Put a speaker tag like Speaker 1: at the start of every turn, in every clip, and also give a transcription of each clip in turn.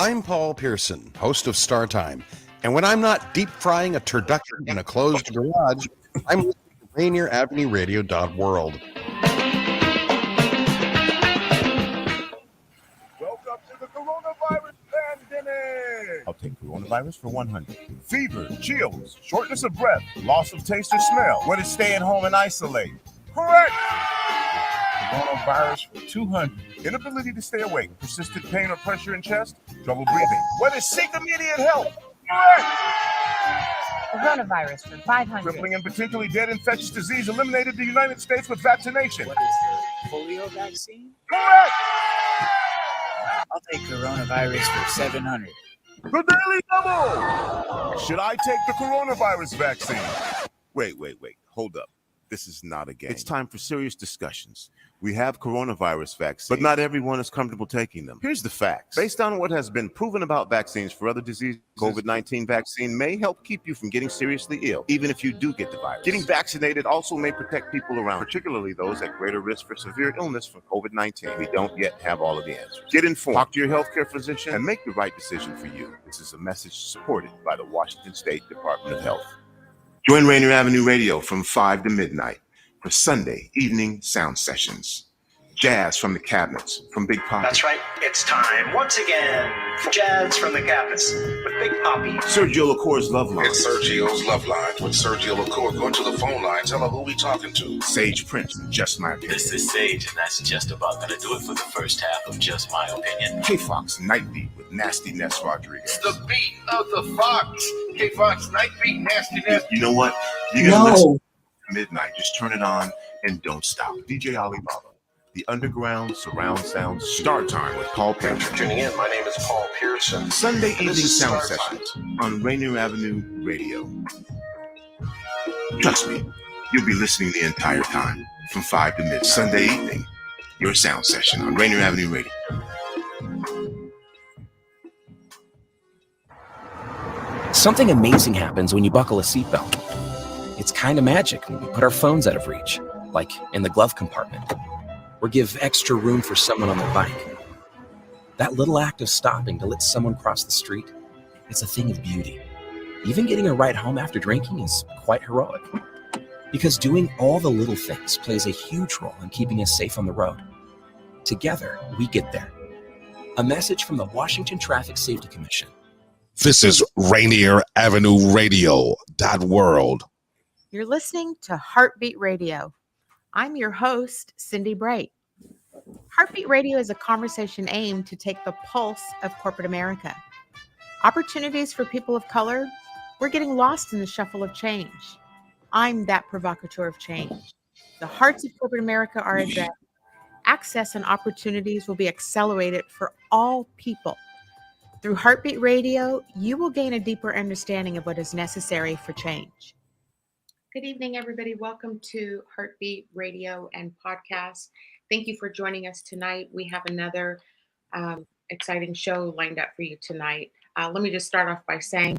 Speaker 1: I'm Paul Pearson, host of Star Time, and when I'm not deep frying a turducken in a closed garage, I'm listening to Rainier Avenue Radio World.
Speaker 2: Welcome to the coronavirus pandemic. I'll take coronavirus for 100. Fever, chills, shortness of breath, loss of taste or smell. What is staying home and isolate? Correct. Coronavirus for 200. Inability to stay awake, persistent pain or pressure in chest, trouble breathing. What is seek immediate help? Correct.
Speaker 3: Coronavirus for 500.
Speaker 2: Crippling and potentially dead infectious disease eliminated the United States with vaccination.
Speaker 4: What is the polio vaccine?
Speaker 2: Correct.
Speaker 4: I'll take coronavirus for 700.
Speaker 2: The Daily Double. Should I take the coronavirus vaccine? Wait. Hold up. This is not a game. It's time for serious discussions. We have coronavirus vaccines, but not everyone is comfortable taking them. Here's the facts. Based on what has been proven about vaccines for other diseases, COVID-19 vaccine may help keep you from getting seriously ill, even if you do get the virus. Getting vaccinated also may protect people around, particularly those at greater risk for severe illness from COVID-19. We don't yet have all of the answers. Get informed, talk to your healthcare physician, and make the right decision for you. This is a message supported by the Washington State Department of Health. Join Rainier Avenue Radio from 5 to midnight for Sunday evening sound sessions. Jazz from the Cabinets from Big Poppy.
Speaker 5: That's right. It's time once again for Jazz from the Cabinets with Big Poppy.
Speaker 2: Sergio LaCour's Love Line.
Speaker 6: It's Sergio's Love Lines with Sergio LaCour. Go to the phone line. Tell her who we talking to.
Speaker 2: Sage Prince, Just My Opinion.
Speaker 7: This is Sage, and that's just about going to do it for the first half of Just My Opinion.
Speaker 2: K-Fox Nightbeat with Nasty Ness Rodriguez.
Speaker 6: It's the beat of the Fox. K-Fox Nightbeat, Nasty Ness.
Speaker 2: You know what? You're going to listen to midnight. Just turn it on and don't stop. DJ Alibaba. The Underground Surround Sound Star Time with Paul Pearson.
Speaker 6: Tuning in, my name is Paul Pearson.
Speaker 2: Sunday evening sound sessions on Rainier Avenue Radio. Trust me, you'll be listening the entire time from 5 to midnight. Sunday evening, your sound session on Rainier Avenue Radio.
Speaker 8: Something amazing happens when you buckle a seatbelt. It's kind of magic when we put our phones out of reach, like in the glove compartment, or give extra room for someone on their bike. That little act of stopping to let someone cross the street, it's a thing of beauty. Even getting a ride home after drinking is quite heroic, because doing all the little things plays a huge role in keeping us safe on the road. Together, we get there. A message from the Washington Traffic Safety Commission.
Speaker 9: This is Rainier Avenue Radio .world.
Speaker 3: You're listening to HeartBeat Radio. I'm your host, Cindi Bright. HeartBeat Radio is a conversation aimed to take the pulse of corporate America. Opportunities for people of color, we're getting lost in the shuffle of change. I'm that provocateur of change. The hearts of corporate America are addressed. Access and opportunities will be accelerated for all people. Through HeartBeat Radio, you will gain a deeper understanding of what is necessary for change. Good evening, everybody. Welcome to HeartBeat Radio and podcast. Thank you for joining us tonight. We have another exciting show lined up for you tonight. Let me just start off by saying,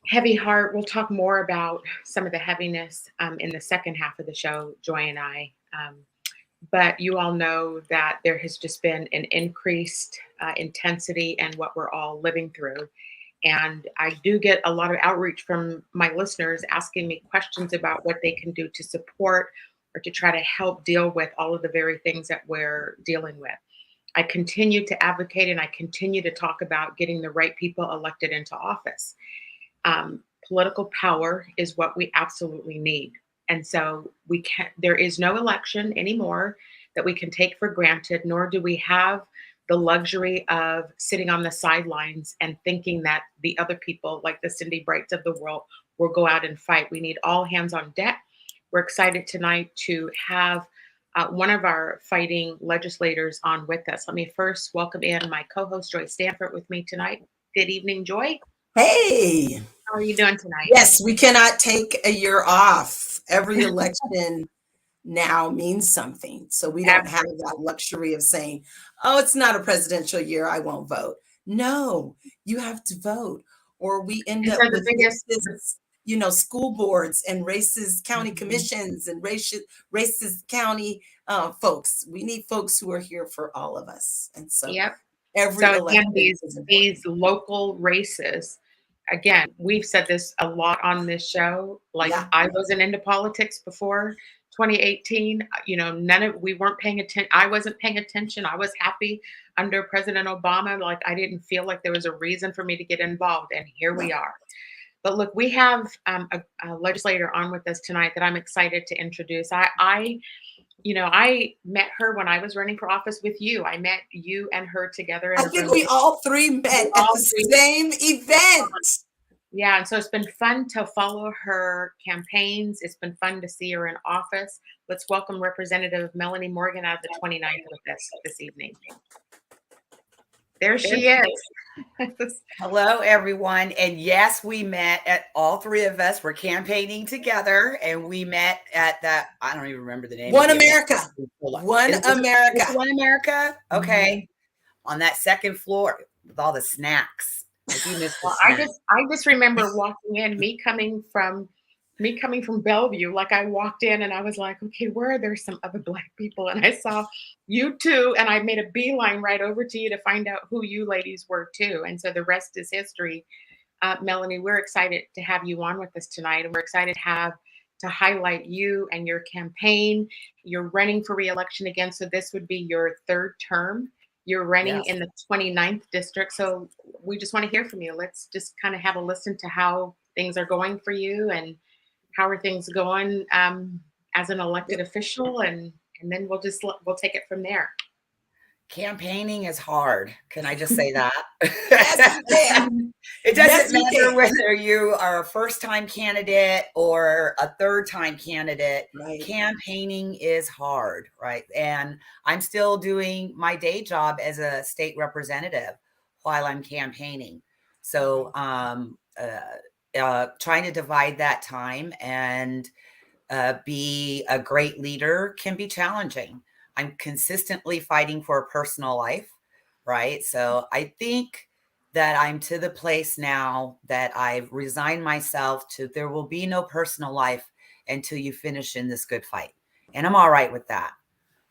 Speaker 3: heavy heart. We'll talk more about some of the heaviness in the second half of the show, Joy and I. But you all know that there has just been an increased intensity in what we're all living through. And I do get a lot of outreach from my listeners asking me questions about what they can do to support or to try to help deal with all of the very things that we're dealing with. I continue to advocate and I continue to talk about getting the right people elected into office. Political power is what we absolutely need. And so there is no election anymore that we can take for granted, nor do we have the luxury of sitting on the sidelines and thinking that the other people, like the Cindi Brights of the world, will go out and fight. We need all hands on deck. We're excited tonight to have one of our fighting legislators on with us. Let me first welcome in my co-host, Joy Stanford, with me tonight. Good evening, Joy.
Speaker 10: Hey.
Speaker 3: How are you doing tonight?
Speaker 10: Yes, we cannot take a year off. Every election now means something. So we don't have that luxury of saying, oh, it's not a presidential year, I won't vote. No, you have to vote. Or we end up with school boards and racist county commissions and racist county folks. We need folks who are here for all of us. And so Every
Speaker 3: So again,
Speaker 10: election
Speaker 3: these
Speaker 10: is important.
Speaker 3: these local races, again, we've said this a lot on this show. Like
Speaker 10: Yeah.
Speaker 3: I wasn't into politics before 2018. You know, we weren't paying attention. I wasn't paying attention. I was happy under President Obama. Like I didn't feel like there was a reason for me to get involved, and here we are. But look, we have a legislator on with us tonight that I'm excited to introduce. I met her when I was running for office with you. I met you and her together.
Speaker 10: I think we all three met at the same event.
Speaker 3: Yeah, and so it's been fun to follow her campaigns. It's been fun to see her in office. Let's welcome Representative Melanie Morgan out of the 29th with us this evening. There she is.
Speaker 11: Hello, everyone. And yes, we met at all three of us were campaigning together, and we met at that. I don't even remember the name.
Speaker 10: One America. One America.
Speaker 11: One America. Okay. On that second floor with all the snacks.
Speaker 3: I just remember walking in, me coming from Bellevue. Like I walked in and I was like, okay, where are there some other Black people? And I saw you two, and I made a beeline right over to you to find out who you ladies were too. And so the rest is history. Melanie, we're excited to have you on with us tonight, and we're excited to highlight you and your campaign. You're running for re-election again, so this would be your third term. You're running in the 29th district. So we just want to hear from you. Let's just kind of have a listen to how things are going for you and how are things going as an elected official. And then we'll take it from there.
Speaker 11: Campaigning is hard. Can I just say that?
Speaker 10: Yes,
Speaker 11: it doesn't matter whether you are a first-time candidate or a third-time candidate.
Speaker 10: Right.
Speaker 11: Campaigning is hard, right? And I'm still doing my day job as a state representative while I'm campaigning. So trying to divide that time and be a great leader can be challenging. I'm consistently fighting for a personal life, right? So I think that I'm to the place now that I've resigned myself to there will be no personal life until you finish in this good fight. And I'm all right with that.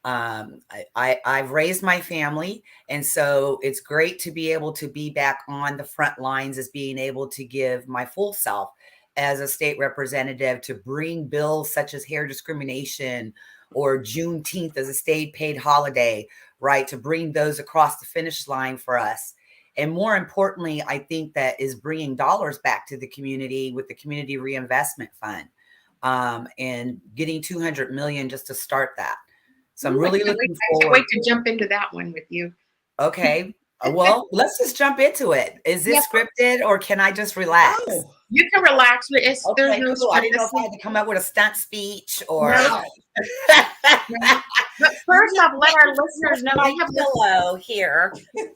Speaker 11: I've raised my family. And so it's great to be able to be back on the front lines as being able to give my full self as a state representative to bring bills such as hair discrimination or Juneteenth as a state paid holiday, right? To bring those across the finish line for us. And more importantly, I think that is bringing dollars back to the community with the Community Reinvestment Fund and getting $200 million just to start that. So I'm really looking forward.
Speaker 3: I can't wait to jump into that one with you.
Speaker 11: Okay. Well, let's just jump into it. Is this scripted or can I just relax?
Speaker 3: Oh, you can relax. There's no
Speaker 11: cool. I didn't know if I had to come up with a stunt speech or.
Speaker 3: No. But first off, let our listeners know
Speaker 11: we have pillow here.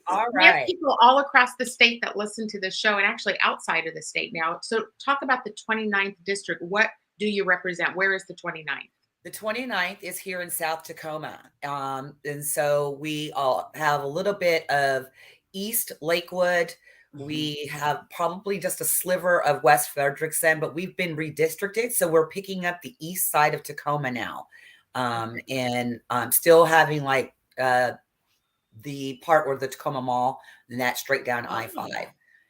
Speaker 11: All right.
Speaker 3: We have people all across the state that listen to the show and actually outside of the state now. So talk about the 29th district. What do you represent? Where is the 29th?
Speaker 11: The 29th is here in South Tacoma. And so we all have a little bit of East Lakewood. Mm-hmm. We have probably just a sliver of West Frederickson, but we've been redistricted. So we're picking up the east side of Tacoma now. And still having like the part where the Tacoma Mall and that straight down I-5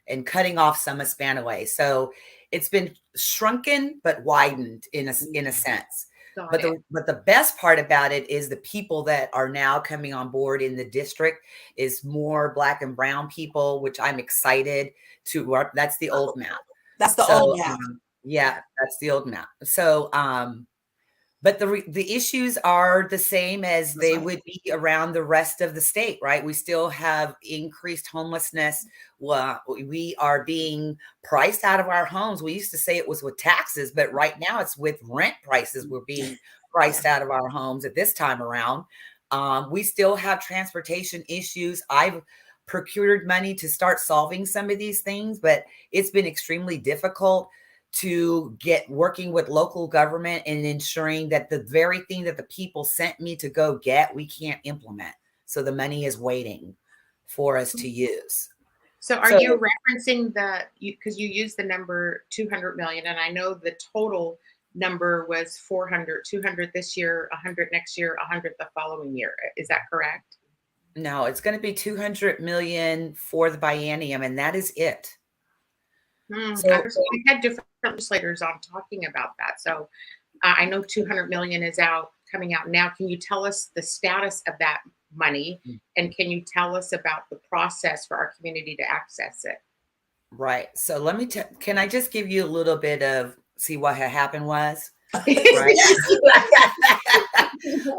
Speaker 11: and cutting off some of Spanaway. So it's been shrunken, but widened in a sense. But the best part about it is the people that are now coming on board in the district is more Black and brown people, which I'm excited to work. That's the old map.
Speaker 10: That's the old map.
Speaker 11: Yeah, that's the old map. So, but the issues are the same as they would be around the rest of the state, right? We still have increased homelessness. Well, we are being priced out of our homes. We used to say it was with taxes, but right now it's with rent prices. We're being priced out of our homes at this time around. We still have transportation issues. I've procured money to start solving some of these things, but it's been extremely difficult to get working with local government and ensuring that the very thing that the people sent me to go get, we can't implement. So the money is waiting for us to use.
Speaker 3: So are you referencing because you used the number 200 million, and I know the total number was 400, 200 this year, 100 next year, 100 the following year. Is that correct?
Speaker 11: No, it's going to be 200 million for the biennium, and that is it.
Speaker 3: So we had different legislators on talking about that. So I know 200 million is coming out now. Can you tell us the status of that money, and can you tell us about the process for our community to access it?
Speaker 11: Right. So let me can I just give you a little bit of see what had happened was? Right.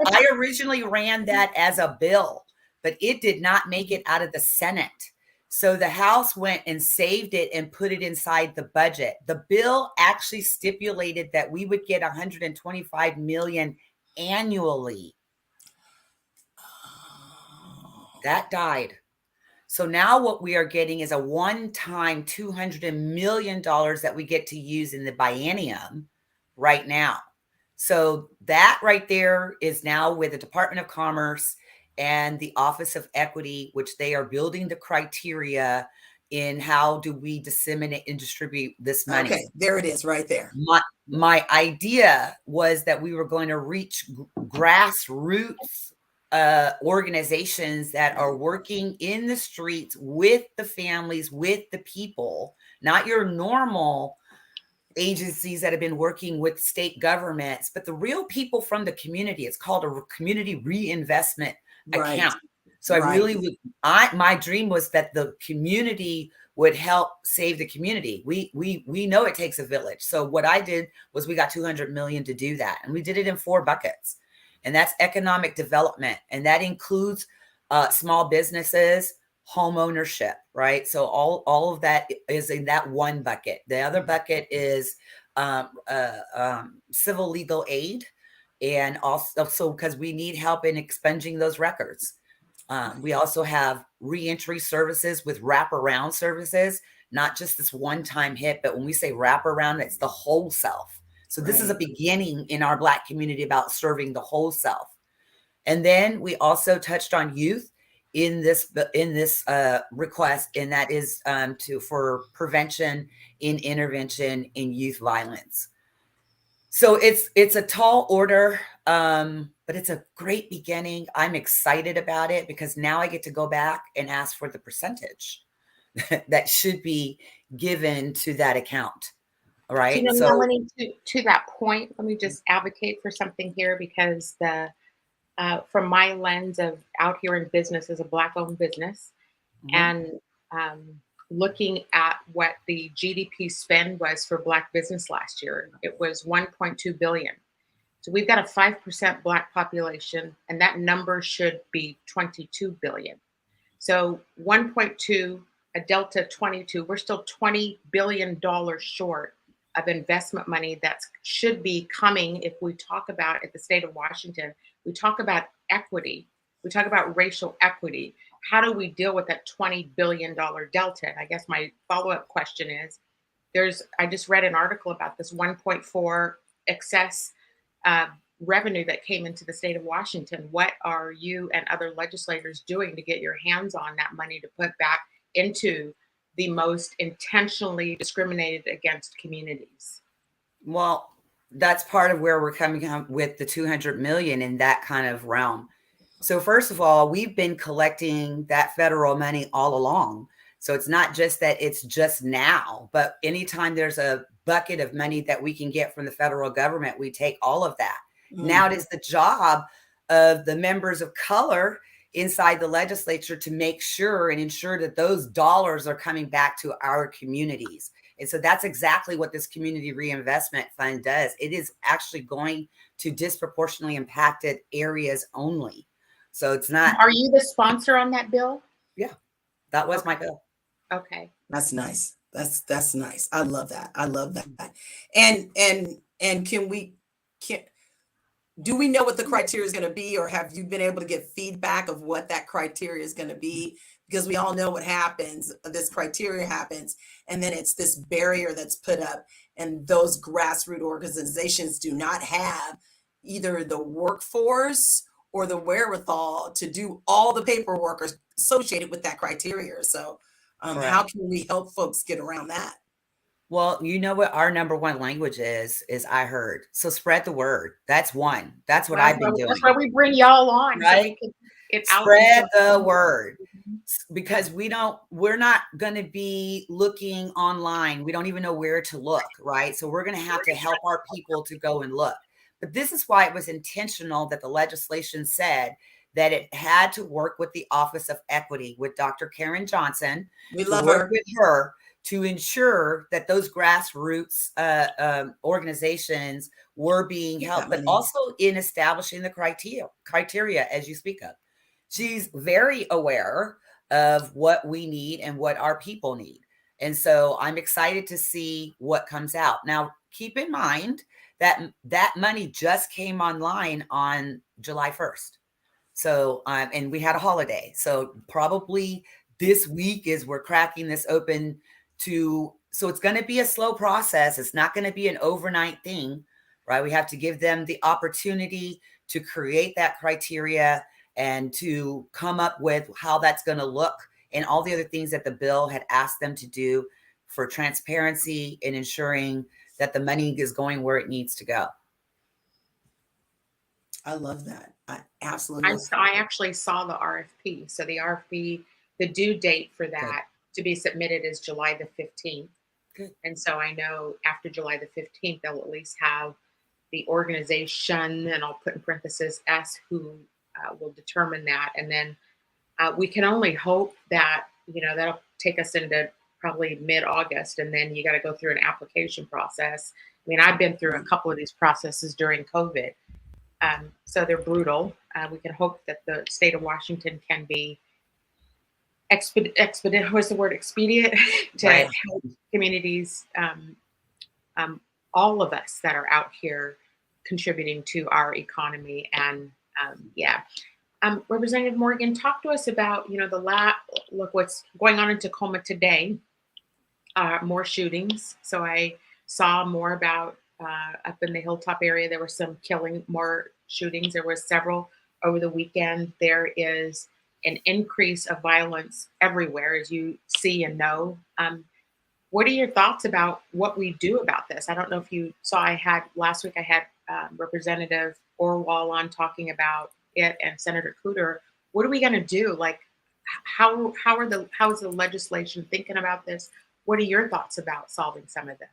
Speaker 11: I originally ran that as a bill, but it did not make it out of the Senate. So the House went and saved it and put it inside the budget. The bill actually stipulated that we would get 125 million annually. That died. So now what we are getting is a one-time $200 million that we get to use in the biennium right now. So that right there is now with the Department of Commerce and the Office of Equity, which they are building the criteria in how do we disseminate and distribute this money.
Speaker 10: Okay, there it is right there.
Speaker 11: My idea was that we were going to reach grassroots organizations that are working in the streets with the families, with the people, not your normal agencies that have been working with state governments, but the real people from the community. It's called a community reinvestment account. So I really would, my dream was that the community would help save the community. We know it takes a village. So what I did was we got 200 million to do that. And we did it in 4 buckets. And that's economic development. And that includes small businesses, home ownership, right? So all of that is in that one bucket. The other bucket is civil legal aid. And also because we need help in expunging those records. We also have reentry services with wraparound services, not just this one-time hit, but when we say wraparound, it's the whole self. So this is a beginning in our Black community about serving the whole self. And then we also touched on youth in this request, and that is for prevention in intervention in youth violence. So it's a tall order, but it's a great beginning. I'm excited about it because now I get to go back and ask for the percentage that should be given to that account. Right.
Speaker 3: So, Melanie, to that point, let me just advocate for something here because from my lens of out here in business as a Black-owned business, and looking at what the GDP spend was for Black business last year, it was 1.2 billion. So we've got a 5% Black population, and that number should be 22 billion. So 1.2, a delta 22, we're still $20 billion short of investment money that should be coming. If we talk about at the state of Washington, we talk about equity, we talk about racial equity. How do we deal with that $20 billion delta? And I guess my follow-up question is, I just read an article about this 1.4 excess revenue that came into the state of Washington. What are you and other legislators doing to get your hands on that money to put back into the most intentionally discriminated against communities?
Speaker 11: Well, that's part of where we're coming up with the 200 million in that kind of realm. So first of all, we've been collecting that federal money all along. So it's not just that it's just now, but anytime there's a bucket of money that we can get from the federal government, we take all of that. Now it is the job of the members of color inside the legislature to make sure and ensure that those dollars are coming back to our communities. And so that's exactly what this community reinvestment fund does. It is actually going to disproportionately impacted areas only. So it's not.
Speaker 3: Are you the sponsor on that bill?
Speaker 11: Yeah, that was my bill.
Speaker 3: Okay.
Speaker 10: That's nice. That's nice. I love that. I love that. And do we know what the criteria is going to be, or have you been able to get feedback of what that criteria is going to be? Because we all know what happens. This criteria happens, and then it's this barrier that's put up, and those grassroots organizations do not have either the workforce or the wherewithal to do all the paperwork associated with that criteria. So how can we help folks get around that?
Speaker 11: Well, you know what our number one language is I heard. So spread the word. That's one. That's what I've been doing.
Speaker 3: That's why we bring y'all on.
Speaker 11: Right.
Speaker 3: it out.
Speaker 11: Spread the word, because we're not going to be looking online. We don't even know where to look, right? So we're going to have to help our people to go and look. But this is why it was intentional that the legislation said that it had to work with the Office of Equity, with Dr. Karen Johnson.
Speaker 10: We love her.
Speaker 11: With her to ensure that those grassroots organizations were being helped, but also in establishing the criteria as you speak of. She's very aware of what we need and what our people need. And so I'm excited to see what comes out. Now, keep in mind that that money just came online on July 1st. So, and we had a holiday. So probably this week is we're cracking this open to, so it's going to be a slow process. It's not going to be an overnight thing, right? We have to give them the opportunity to create that criteria and to come up with how that's going to look and all the other things that the bill had asked them to do for transparency and ensuring that the money is going where it needs to go.
Speaker 10: I love that. I absolutely.
Speaker 3: I actually saw the RFP. So the RFP, the due date for that to be submitted is July the 15th.
Speaker 11: Good.
Speaker 3: And so I know after July the 15th, they'll at least have the organization, and I'll put in parentheses S, who will determine that. And then we can only hope that, that'll take us into probably mid-August, and then you got to go through an application process. I mean, I've been through a couple of these processes during COVID. So they're brutal. We can hope that the state of Washington can be expedient. What's the word? Expedient to help communities, all of us that are out here contributing to our economy. And Representative Morgan, talk to us about, look what's going on in Tacoma today. More shootings. So I saw more about up in the Hilltop area. There were some more shootings. There were several over the weekend. There is an increase of violence everywhere, as you see and know. What are your thoughts about what we do about this? I don't know if you saw, last week I had Representative Orwell on talking about it, and Senator Cooter. What are we going to do? Like, how is the legislation thinking about this? What are your thoughts about solving some of this?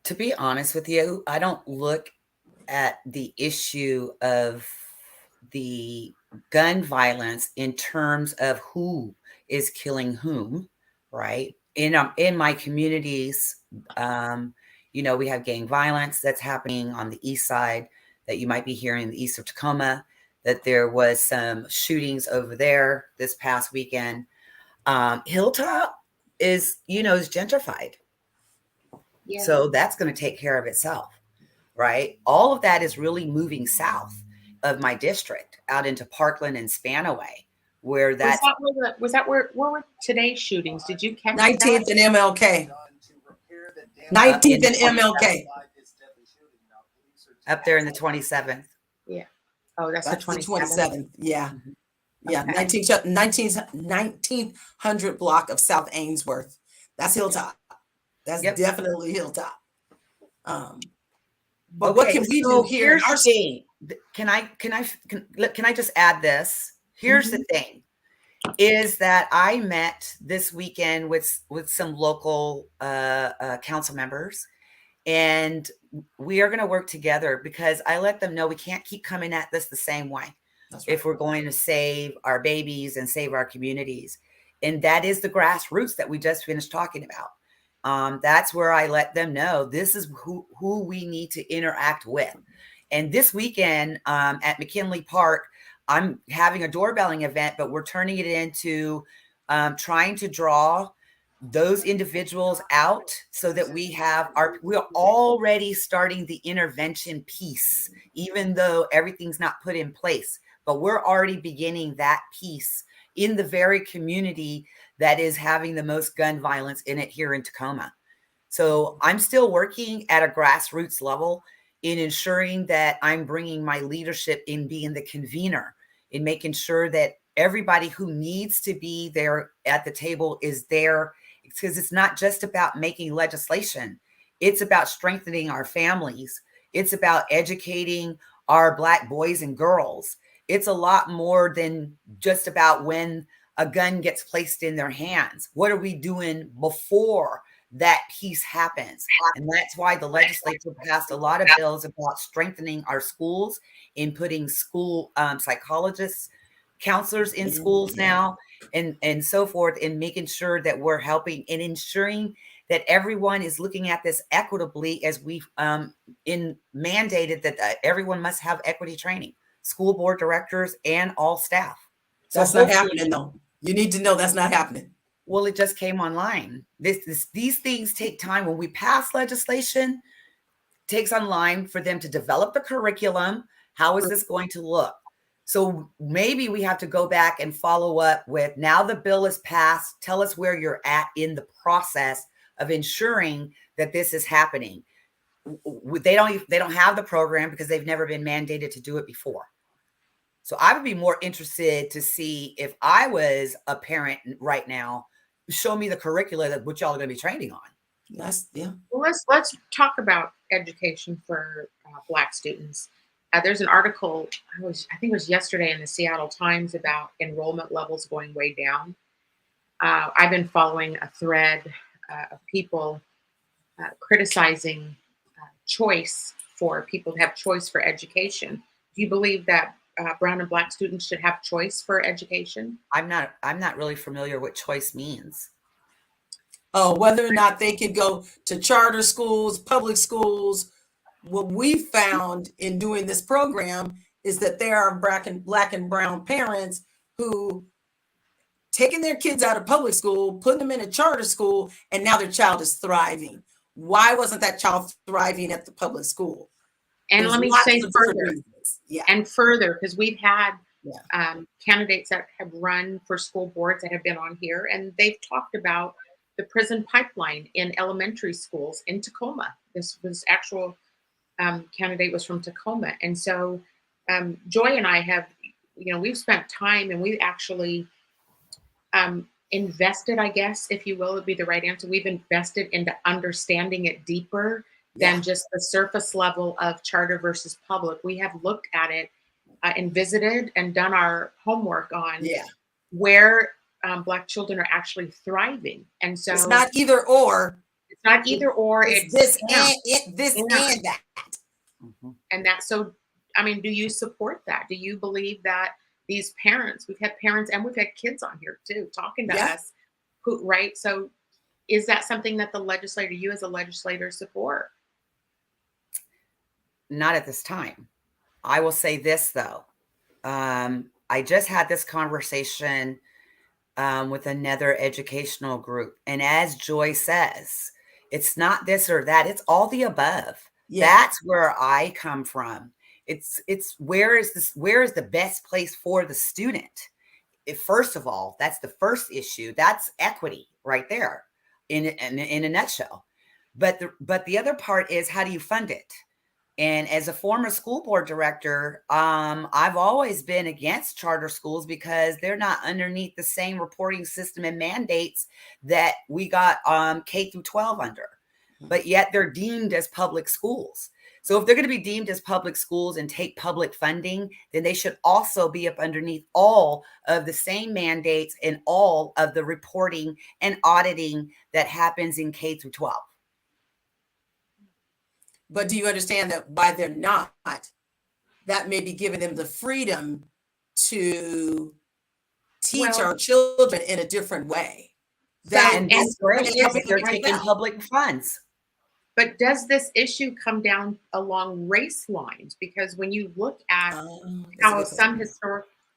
Speaker 11: To be honest with you, I don't look at the issue of the gun violence in terms of who is killing whom, right? In my communities, we have gang violence that's happening on the east side that you might be hearing in the east of Tacoma, that there was some shootings over there this past weekend. Hilltop is gentrified. Yeah. So that's going to take care of itself, right? All of that is really moving south of my district out into Parkland and Spanaway, where
Speaker 3: was that where were today's shootings? Did you catch
Speaker 10: 19th and MLK? 19th and MLK.
Speaker 11: Up there in the 27th.
Speaker 3: Yeah. Oh, that's the 27th.
Speaker 10: Yeah. Mm-hmm. Yeah. 1900 block of South Ainsworth. That's Hilltop. That's definitely Hilltop. But what can we do here?
Speaker 11: Here's the thing. Can I just add this? Here's the thing, is that I met this weekend with some local council members, and we are going to work together, because I let them know we can't keep coming at this the same way. That's right. If we're going to save our babies and save our communities. And that is the grassroots that we just finished talking about. That's where I let them know this is who we need to interact with. And this weekend at McKinley Park, I'm having a doorbelling event, but we're turning it into trying to draw those individuals out so that we're already starting the intervention piece, even though everything's not put in place, but we're already beginning that piece in the very community that is having the most gun violence in it here in Tacoma. So I'm still working at a grassroots level in ensuring that I'm bringing my leadership in being the convener, in making sure that everybody who needs to be there at the table is there, because it's not just about making legislation. It's about strengthening our families. It's about educating our Black boys and girls. It's a lot more than just about when a gun gets placed in their hands. What are we doing before that piece happens? And that's why the legislature passed a lot of bills about strengthening our schools, in putting school psychologists, counselors in schools now, and so forth, and making sure that we're helping and ensuring that everyone is looking at this equitably, as we've mandated that everyone must have equity training, school board directors and all staff.
Speaker 10: That's not happening, though. You need to know that's not happening.
Speaker 11: Well, it just came online. These things take time. When we pass legislation, it takes online for them to develop the curriculum. How is this going to look? So maybe we have to go back and follow up with, now the bill is passed. Tell us where you're at in the process of ensuring that this is happening. They don't have the program because they've never been mandated to do it before. So I would be more interested to see, if I was a parent right now, show me the curricula that what y'all are going to be training on.
Speaker 3: Well, let's talk about education for Black students. There's an article, I think it was yesterday, in the Seattle Times about enrollment levels going way down. I've been following a thread of people criticizing choice, for people to have choice for education. Do you believe that brown and Black students should have choice for education?
Speaker 11: I'm not really familiar what choice means.
Speaker 10: Oh, whether or not they could go to charter schools, public schools. What we found in doing this program is that there are Black and brown parents who taking their kids out of public school, putting them in a charter school, and now their child is thriving. Why wasn't that child thriving at the public school?
Speaker 3: And let me say further, and further, because we've had candidates that have run for school boards that have been on here, and they've talked about the prison pipeline in elementary schools in Tacoma. This was actual candidate was from Tacoma. And so Joy and I have, we've spent time, and we've actually invested, I guess, if you will, would be the right answer. We've invested into understanding it deeper than just the surface level of charter versus public. We have looked at it and visited and done our homework on where Black children are actually thriving. And so
Speaker 10: it's not either or.
Speaker 3: It's not either or.
Speaker 10: It's this and that.
Speaker 3: Mm-hmm. And that, so, I mean, do you support that? Do you believe that these parents, we've had parents and we've had kids on here too, talking to us, who, right? So is that something that the legislator, you as a legislator, support?
Speaker 11: Not at this time. I will say this though. I just had this conversation with another educational group. And as Joy says, it's not this or that, it's all the above. Yeah. That's where I come from. It's where is the best place for the student? First of all, that's the first issue. That's equity right there in a nutshell. But the other part is, how do you fund it? And as a former school board director, I've always been against charter schools because they're not underneath the same reporting system and mandates that we got K through 12 under. But yet they're deemed as public schools. So if they're going to be deemed as public schools and take public funding, then they should also be up underneath all of the same mandates and all of the reporting and auditing that happens in K through 12.
Speaker 10: But do you understand that why they're not, that may be giving them the freedom to teach our children in a different way?
Speaker 11: They're taking public funds.
Speaker 3: But does this issue come down along race lines? Because when you look at how some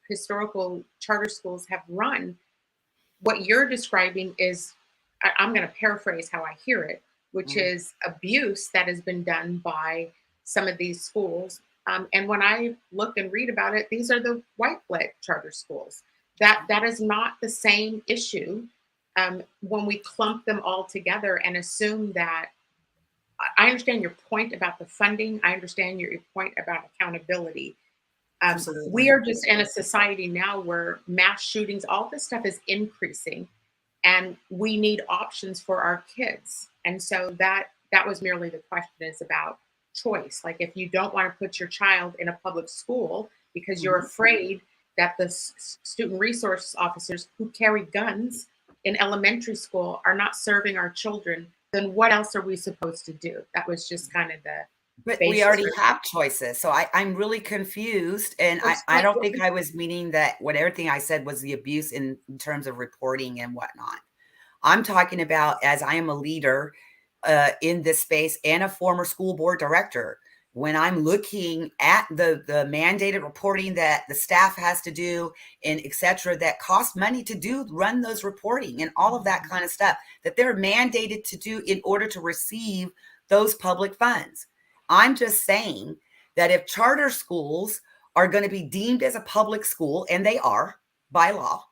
Speaker 3: historical charter schools have run, what you're describing is, I'm going to paraphrase how I hear it, which is abuse that has been done by some of these schools. And when I look and read about it, these are the white-led charter schools. That is not the same issue when we clump them all together and assume that. I understand your point about the funding. I understand your point about accountability. We are just in a society now where mass shootings, all this stuff is increasing, and we need options for our kids. And so that was merely the question, is about choice. Like, if you don't want to put your child in a public school, because you're afraid that the student resource officers who carry guns in elementary school are not serving our children, then what else are we supposed to do? That was just kind of the
Speaker 11: But we already have choices. So I'm really confused. And I don't think I was meaning that everything I said was the abuse in terms of reporting and whatnot. I'm talking about, as I am a leader in this space and a former school board director, when I'm looking at the mandated reporting that the staff has to do and et cetera, that cost money to run those reporting and all of that kind of stuff that they're mandated to do in order to receive those public funds. I'm just saying that if charter schools are going to be deemed as a public school, and they are by law,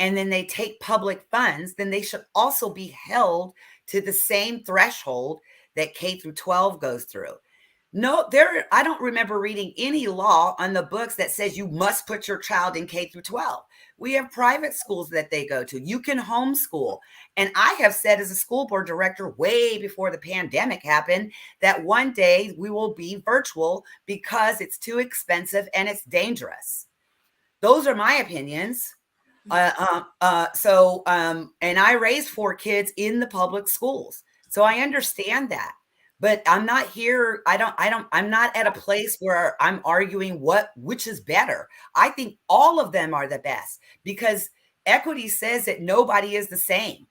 Speaker 11: and then they take public funds, then they should also be held to the same threshold that K through 12 goes through. No, I don't remember reading any law on the books that says you must put your child in K through 12. We have private schools that they go to. You can homeschool. And I have said as a school board director way before the pandemic happened that one day we will be virtual because it's too expensive and it's dangerous. Those are my opinions. And I raised 4 kids in the public schools. So I understand that. But I'm not here. I'm not at a place where I'm arguing which is better. I think all of them are the best because equity says that nobody is the same.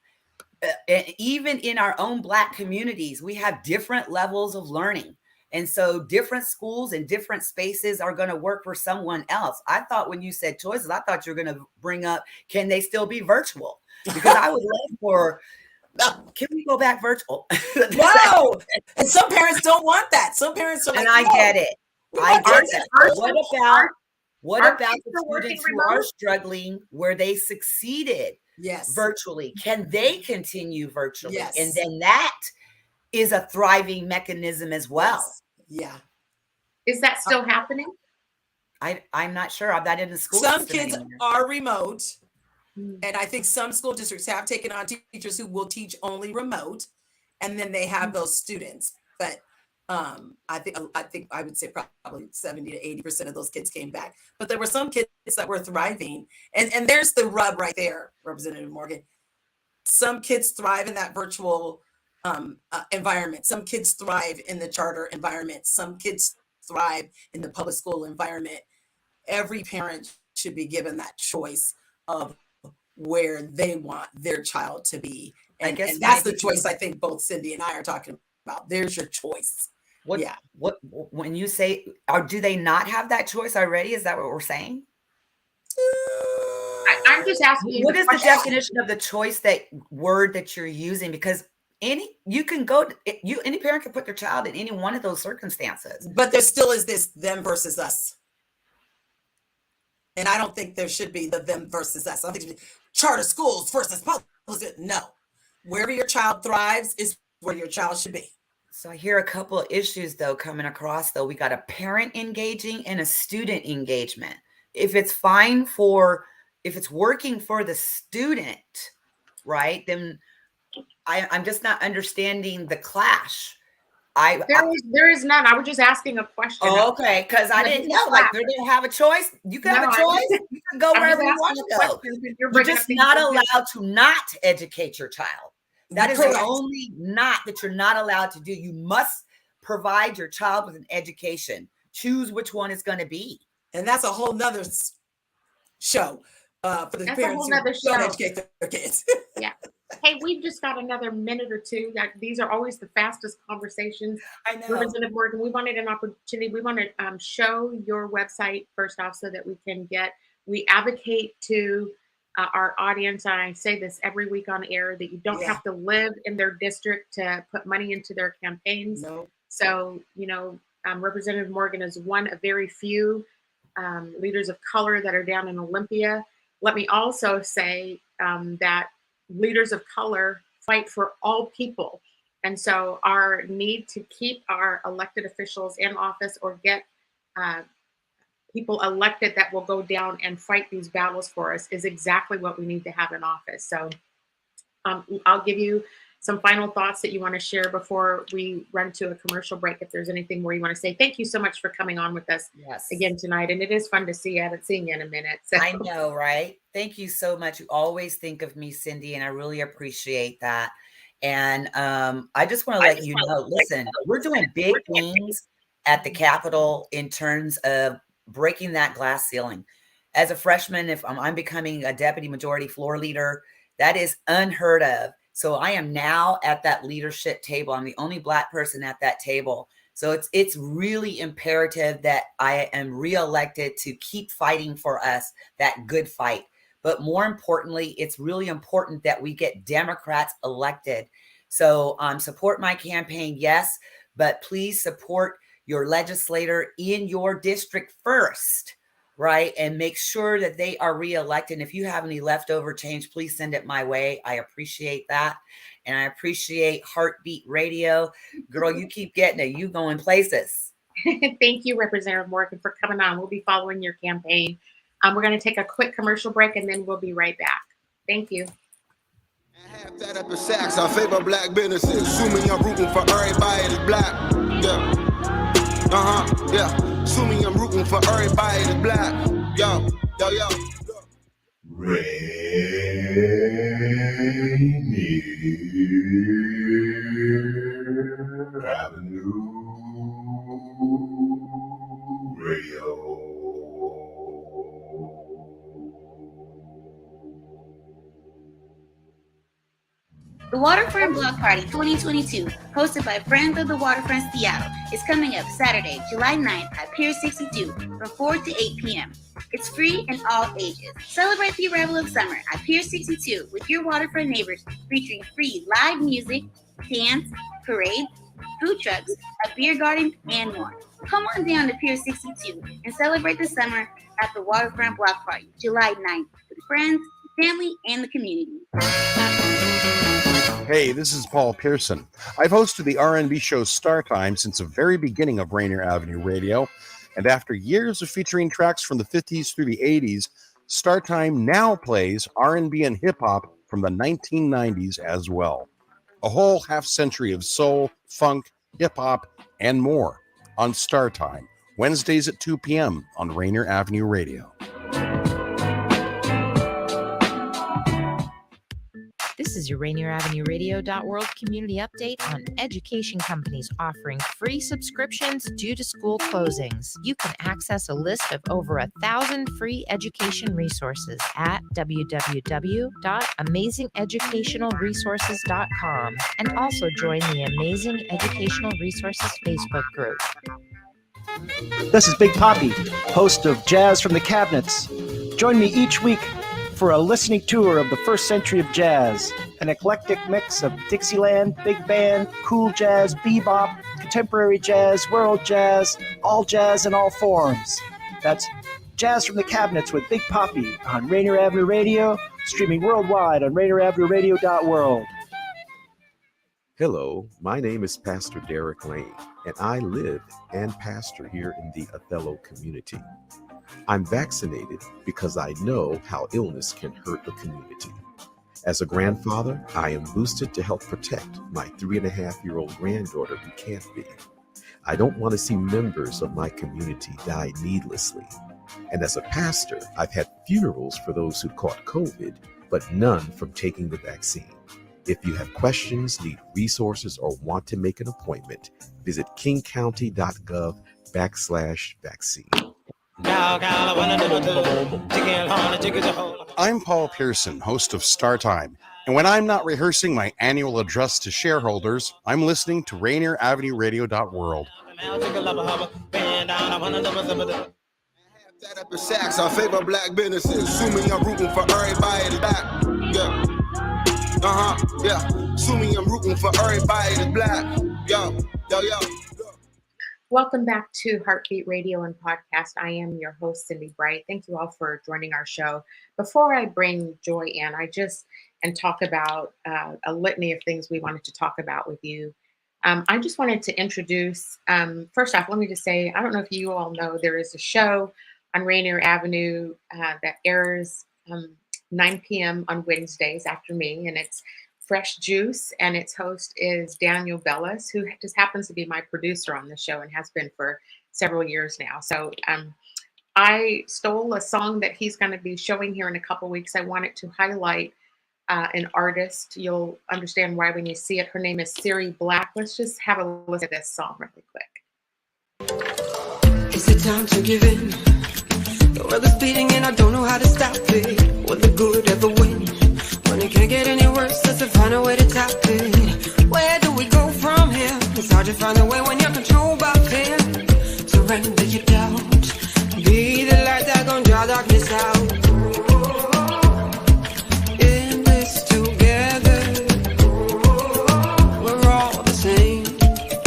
Speaker 11: Even in our own Black communities, we have different levels of learning. And so different schools and different spaces are going to work for someone else. I thought when you said choices, I thought you were going to bring up, can they still be virtual? Because I would love for, can we go back virtual?
Speaker 10: No. And some parents don't want that. Some parents are like,
Speaker 11: and I get it. I get that. What about the students who are struggling where they succeeded virtually? Can they continue virtually?
Speaker 10: Yes.
Speaker 11: And then that is a thriving mechanism as well.
Speaker 10: Yes. Yeah.
Speaker 3: Is that still happening?
Speaker 11: I'm not sure. I'm not in the school.
Speaker 10: Some kids are remote. And I think some school districts have taken on teachers who will teach only remote, and then they have those students. But I think I would say probably 70 to 80% of those kids came back. But there were some kids that were thriving, and there's the rub right there, Representative Morgan. Some kids thrive in that virtual environment. Some kids thrive in the charter environment. Some kids thrive in the public school environment. Every parent should be given that choice of where they want their child to be. And that's the choice I think both Cindi and I are talking about. There's your choice.
Speaker 11: What when you say, do they not have that choice already? Is that what we're saying?
Speaker 3: I'm just asking you.
Speaker 11: What is the definition of the choice, that word that you're using? Because any parent can put their child in any one of those circumstances.
Speaker 10: But there still is this them versus us. And I don't think there should be the them versus us. I don't think charter schools versus public. No. Wherever your child thrives is where your child should be.
Speaker 11: So I hear a couple of issues though coming across though. We got a parent engaging and a student engagement. If it's working for the student, right, then I'm just not understanding the clash.
Speaker 3: There is none. I was just asking a question.
Speaker 11: Oh, okay, because I didn't know. Like, they didn't have a choice. You can have a choice. You can go wherever you want to go. You're just not allowed to not educate your child. That is the only not that you're not allowed to do. You must provide your child with an education. Choose which one it's going to be.
Speaker 10: And that's a whole nother show for the parents who don't educate their kids.
Speaker 3: Yeah. Hey, we've just got another minute or two. These are always the fastest conversations.
Speaker 10: I know.
Speaker 3: Representative Morgan, we wanted an opportunity. We want to show your website first off so that we advocate to our audience. And I say this every week on air, that you don't have to live in their district to put money into their campaigns.
Speaker 10: No.
Speaker 3: So, Representative Morgan is one of very few leaders of color that are down in Olympia. Let me also say that leaders of color fight for all people. And so our need to keep our elected officials in office or get people elected that will go down and fight these battles for us is exactly what we need to have in office. So I'll give you some final thoughts that you want to share before we run to a commercial break, if there's anything more you want to say. Thank you so much for coming on with us again tonight. And it is fun to see you. I haven't seen you in a minute. So.
Speaker 11: I know, right? Thank you so much. You always think of me, Cindi, and I really appreciate that. And I just want to let you know, listen, we're doing big things at the Capitol in terms of breaking that glass ceiling. As a freshman, if I'm becoming a deputy majority floor leader, that is unheard of. So I am now at that leadership table. I'm the only Black person at that table. So it's really imperative that I am reelected to keep fighting for us, that good fight. But more importantly, it's really important that we get Democrats elected. So support my campaign, yes, but please support your legislator in your district first, right? And make sure that they are reelected. If you have any leftover change, please send it my way. I appreciate that. And I appreciate HeartBeat Radio. Girl, you keep getting it. You going places.
Speaker 3: Thank you, Representative Morgan, for coming on. We'll be following your campaign. We're going to take a quick commercial break, and then we'll be right back. Thank you.
Speaker 12: Half that up in Saks, I favor Black businesses. Assuming I'm rooting for everybody that's Black. Yeah. Yeah. Assuming I'm rooting for everybody that's Black. Yo.
Speaker 13: Rainier Avenue Radio.
Speaker 14: The Waterfront Block Party 2022, hosted by Friends of the Waterfront Seattle, is coming up Saturday, July 9th at Pier 62 from 4 to 8 p.m. It's free and all ages. Celebrate the arrival of summer at Pier 62 with your waterfront neighbors, featuring free live music, dance, parades, food trucks, a beer garden, and more. Come on down to Pier 62 and celebrate the summer at the Waterfront Block Party, July 9th, with friends, family, and the community.
Speaker 1: Hey, this is Paul Pearson. I've hosted the R&B show Star Time since the very beginning of Rainier Avenue Radio, and after years of featuring tracks from the 50s through the 80s, Star Time now plays R&B and hip-hop from the 1990s as well. A whole half-century of soul, funk, hip-hop, and more on Star Time, Wednesdays at 2 p.m. on Rainier Avenue Radio.
Speaker 15: This is your Rainier Avenue Radio.world community update on education companies offering free subscriptions due to school closings. You can access a list of over 1,000 free education resources at www.amazingeducationalresources.com and also join the Amazing Educational Resources Facebook group.
Speaker 16: This is Big Poppy, host of Jazz from the Cabinets. Join me each week for a listening tour of the first century of jazz, an eclectic mix of Dixieland, big band, cool jazz, bebop, contemporary jazz, world jazz, all jazz in all forms. That's Jazz from the Cabinets with Big Poppy on Rainier Avenue Radio, streaming worldwide on RainierAvenueRadio.world.
Speaker 17: Hello, my name is Pastor Derek Lane, and I live and pastor here in the Othello community. I'm vaccinated because I know how illness can hurt a community. As a grandfather, I am boosted to help protect my 3.5-year-old granddaughter who can't be. I don't want to see members of my community die needlessly. And as a pastor, I've had funerals for those who caught COVID, but none from taking the vaccine. If you have questions, need resources, or want to make an appointment, visit kingcounty.gov/vaccine.
Speaker 1: I'm Paul Pearson, host of Star Time, and when I'm not rehearsing my annual address to shareholders, I'm listening to Rainier Avenue Radio.world.
Speaker 12: That up in Saks, I favor Black businesses. Assuming I'm rooting for everybody that's Black. Yeah. Assuming I'm rooting for everybody that's Black. Yo.
Speaker 3: Welcome back to HeartBeat Radio and Podcast. I am your host, Cindi Bright. Thank you all for joining our show. Before I bring Joy in, and talk about a litany of things we wanted to talk about with you. I just wanted to introduce, first off, let me just say, I don't know if you all know, there is a show on Rainier Avenue that airs 9 p.m. on Wednesdays after me, and it's Fresh Juice, and its host is Daniel Bellis, who just happens to be my producer on the show and has been for several years now. So I stole a song that he's going to be showing here in a couple weeks. I wanted to highlight an artist. You'll understand why when you see it. Her name is Cindi Bright. Let's just have a listen to this song really quick.
Speaker 18: Is it time to give in? The world is beating and I don't know how to stop it. Will the good ever win? When it can't get any worse, let's find a way to top it. Where do we go from here? It's hard to find a way when you're controlled by fear. Surrender your doubt. Be the light that gon' draw darkness out. In this together, we're all the same.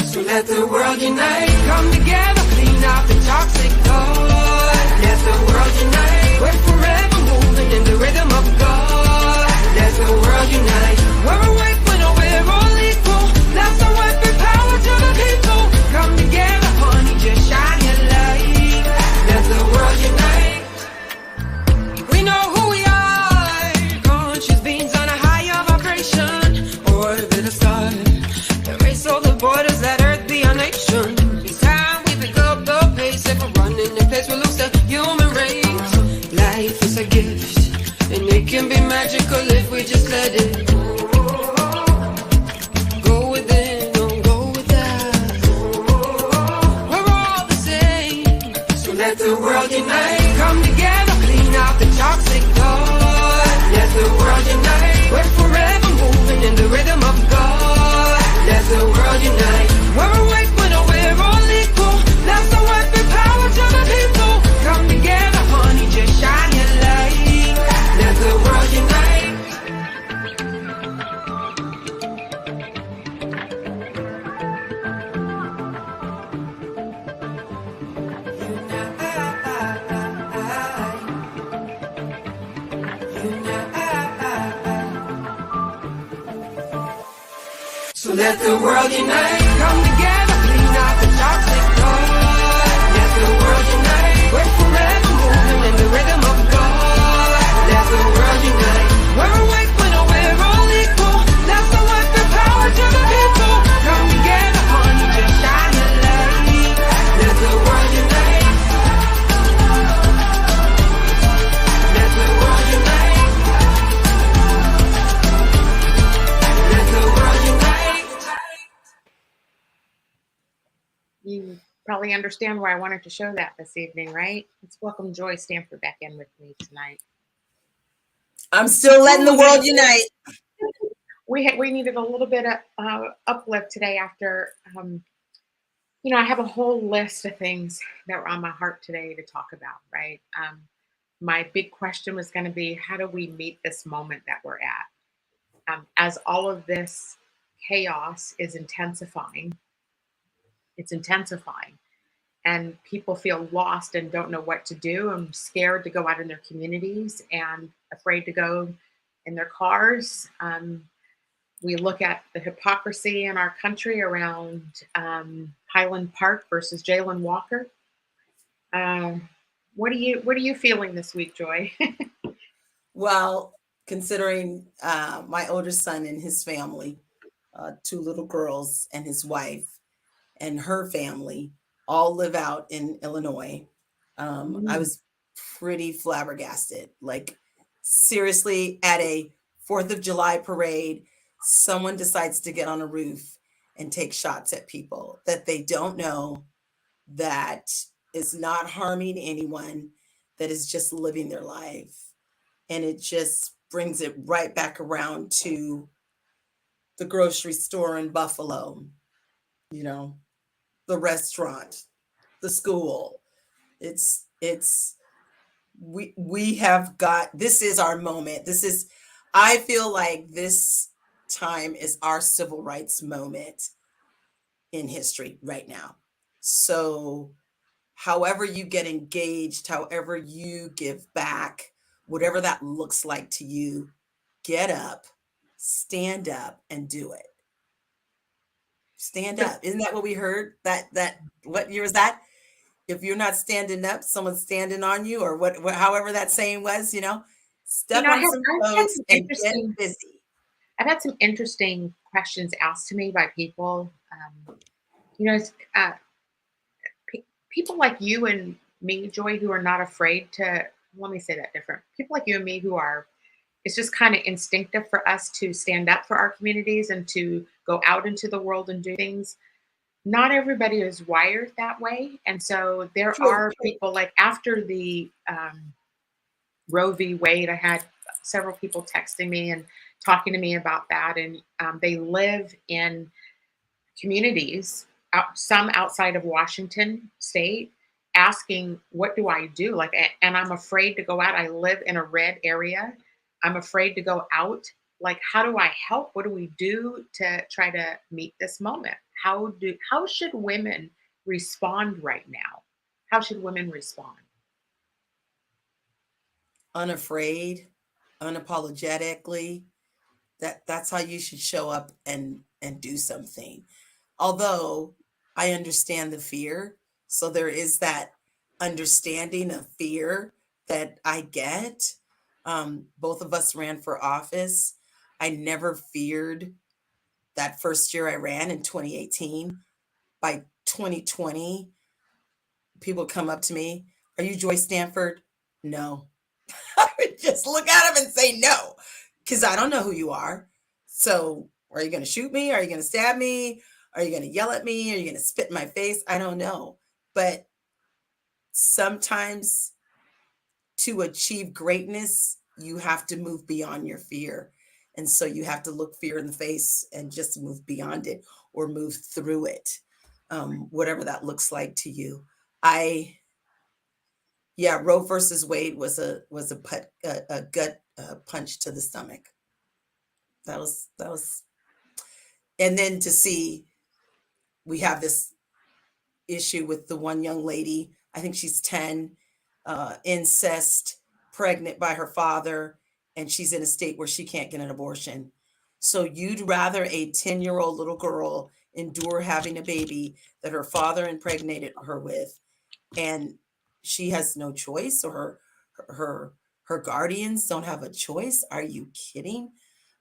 Speaker 18: So let the world unite. Come together, clean out the toxic thought. Let the world unite. We're forever moving in the rhythm of God. Let the world unite. We're awake when we're all equal. That's the weapon power to the people. Come together, honey, just shine your light. Let the world unite. We know who we are. Conscious beings on a higher vibration. Orbit a star. Erase all the borders that earth be our nation. It's time we pick up the pace. If we're running in place, we'll lose the human race. Life is a gift. And it can be magical if we just let it go within or go without. We're all the same. So let the world unite. Come together, clean out the toxic thought. Let the world unite. We're forever moving in the rhythm of God. Let the world unite. We're awake when we're all equal. That's the weapon power to the people. Come together, honey, just shine your light. Let the world unite. So let the world unite. Come together, clean out the toxic thought. Let the world unite. We're forever moving in the rhythm of God. Let the world unite. We're awake when we're all equal. That's the weapon power to the people. Come together, honey, just shine your light. Let the world unite. Let the world unite. Let the world unite.
Speaker 3: You probably understand why I wanted to show that this evening, right? Let's welcome Joy Stanford back in with me tonight.
Speaker 10: I'm still letting the world unite.
Speaker 3: We needed a little bit of uplift today after, I have a whole list of things that were on my heart today to talk about, right? My big question was going to be, how do we meet this moment that we're at? As all of this chaos is intensifying, and people feel lost and don't know what to do and scared to go out in their communities and afraid to go in their cars. We look at the hypocrisy in our country around Highland Park versus Jalen Walker. What are you feeling this week, Joy?
Speaker 10: Well, considering my oldest son and his family, 2 little girls and his wife and her family all live out in Illinois. I was pretty flabbergasted. Like, seriously, at a 4th of July parade, someone decides to get on a roof and take shots at people that they don't know, that is not harming anyone, that is just living their life. And it just brings it right back around to the grocery store in Buffalo, the restaurant, the school. We have got, this is our moment. I feel like this time is our civil rights moment in history right now. So however you get engaged, however you give back, whatever that looks like to you, get up, stand up, and do it. Stand up. Isn't that what we heard? That what year was that? If you're not standing up, someone's standing on you, or however that saying was, step on some toes and get busy.
Speaker 3: I've had some interesting questions asked to me by people. People like you and me, Joy, who are not afraid to, let me say that different. People like you and me who are, it's just kind of instinctive for us to stand up for our communities and to go out into the world and do things. Not everybody is wired that way. And so there are people like after the Roe v. Wade, I had several people texting me and talking to me about that. And they live in communities, some outside of Washington state, asking, what do I do? And I'm afraid to go out. I live in a red area. I'm afraid to go out. Like, how do I help? What do we do to try to meet this moment? How should women respond right now? How should women respond?
Speaker 10: Unafraid, unapologetically. That's how you should show up and do something. Although I understand the fear. So there is that understanding of fear that I get. Both of us ran for office. I never feared that first year I ran in 2018. By 2020, people come up to me, are you Joy Stanford? No. I would just look at them and say no, because I don't know who you are. So are you going to shoot me? Are you going to stab me? Are you going to yell at me? Are you going to spit in my face? I don't know. But sometimes to achieve greatness, you have to move beyond your fear. And so you have to look fear in the face and just move beyond it or move through it, whatever that looks like to you. Roe versus Wade was a gut punch to the stomach. That was, and then to see we have this issue with the one young lady, I think she's 10, incest, pregnant by her father, and she's in a state where she can't get an abortion. So you'd rather a 10-year-old little girl endure having a baby that her father impregnated her with, and she has no choice, or her guardians don't have a choice? Are you kidding?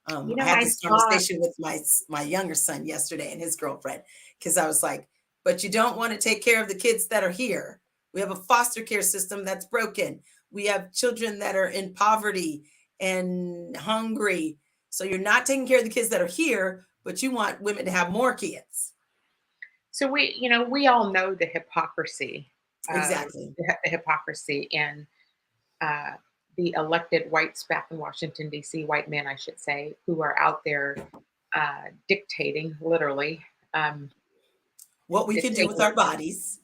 Speaker 10: I had this conversation with my younger son yesterday and his girlfriend, because I was like, but you don't want to take care of the kids that are here. We have a foster care system that's broken. We have children that are in poverty and hungry. So you're not taking care of the kids that are here, but you want women to have more kids.
Speaker 3: So we all know the hypocrisy.
Speaker 10: Exactly.
Speaker 3: The hypocrisy in the elected whites back in Washington, D.C., white men, I should say, who are out there dictating, literally.
Speaker 10: What we can do with our bodies.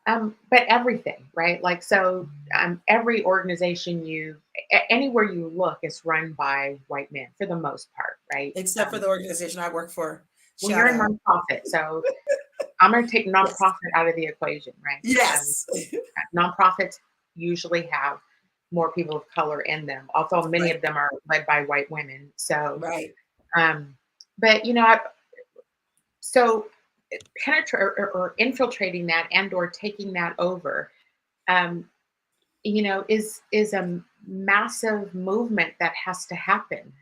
Speaker 3: But everything, right? Like, so every organization anywhere you look is run by white men for the most part, right?
Speaker 10: Except for the organization I work for.
Speaker 3: Well, you're a nonprofit, so I'm going to take nonprofit out of the equation, right?
Speaker 10: Yes.
Speaker 3: Nonprofits usually have more people of color in them, although many of them are led by white women. So,
Speaker 10: right.
Speaker 3: But so penetrate or infiltrating that and or taking that over, is a massive movement that has to happen.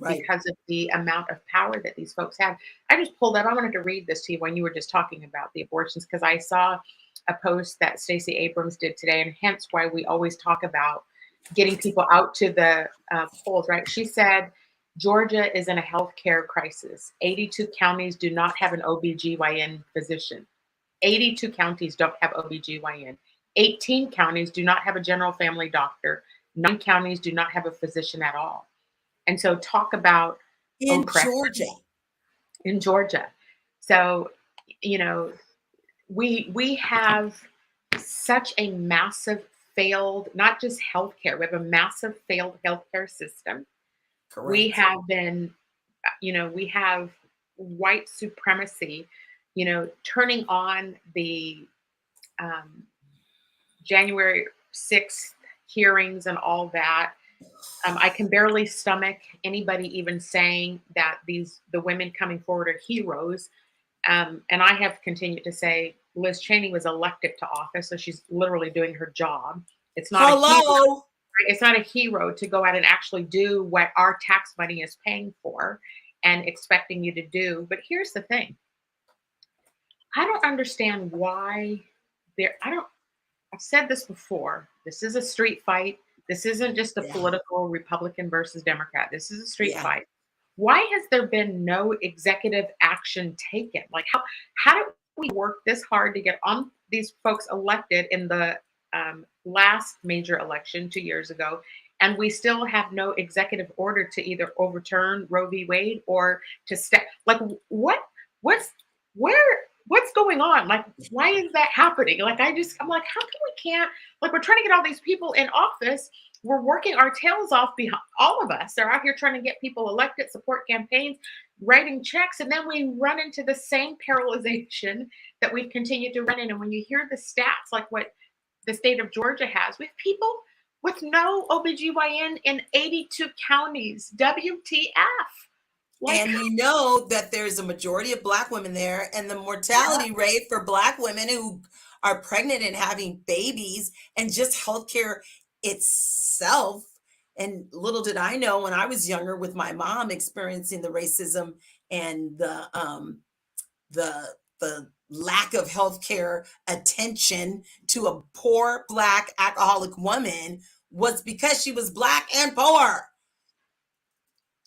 Speaker 3: Because of the amount of power that these folks have. I just pulled up, I wanted to read this to you when you were just talking about the abortions, because I saw a post that Stacey Abrams did today, and hence why we always talk about getting people out to the polls, right? She said, Georgia is in a healthcare crisis. 82 counties do not have an OBGYN physician. 82 counties don't have OBGYN. 18 counties do not have a general family doctor. 9 counties do not have a physician at all. And so talk about
Speaker 10: in
Speaker 3: Georgia. So, we have such a massive failed, not just healthcare, we have a massive failed healthcare system. Correct. We have been, we have white supremacy, turning on the January 6th hearings and all that. I can barely stomach anybody even saying that the women coming forward are heroes. And I have continued to say Liz Cheney was elected to office, so she's literally doing her job. It's not a hero, It's not a hero to go out and actually do what our tax money is paying for and expecting you to do. But here's the thing. I don't understand why I've said this before. This is a street fight. This isn't just a political Republican versus Democrat. This is a street fight. Why has there been no executive action taken? Like, how did we work this hard to get on these folks elected in the last major election 2 years ago, and we still have no executive order to either overturn Roe v. Wade or to step? Like, what's going on? Like, why is that happening? Like, I'm like, how come we can't? Like, we're trying to get all these people in office. We're working our tails off behind all of us. They're out here trying to get people elected, support campaigns, writing checks, and then we run into the same paralyzation that we've continued to run in. And when you hear the stats, like what the state of Georgia has, with people with no OBGYN in 82 counties, WTF? Like,
Speaker 10: and we know that there's a majority of Black women there, and the mortality rate for Black women who are pregnant and having babies, and just healthcare itself. And little did I know, when I was younger, with my mom experiencing the racism and the lack of healthcare attention to a poor Black alcoholic woman, was because she was Black and poor.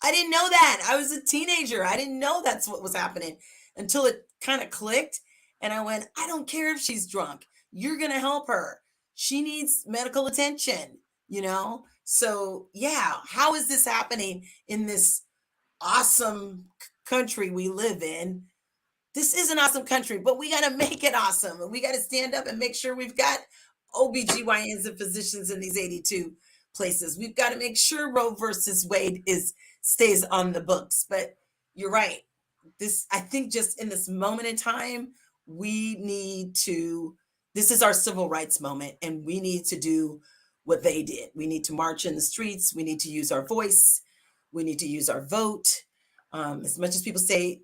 Speaker 10: I didn't know that. I was a teenager. I didn't know that's what was happening until it kind of clicked. And I went, I don't care if she's drunk. You're going to help her. She needs medical attention, you know? So yeah, how is this happening in this awesome country we live in? This is an awesome country, but we got to make it awesome. And we got to stand up and make sure we've got OBGYNs and physicians in these 82 places. We've got to make sure Roe versus Wade stays on the books. But you're right. I think just in this moment in time, this is our civil rights moment, and we need to do what they did. We need to march in the streets. We need to use our voice. We need to use our vote. As much as people say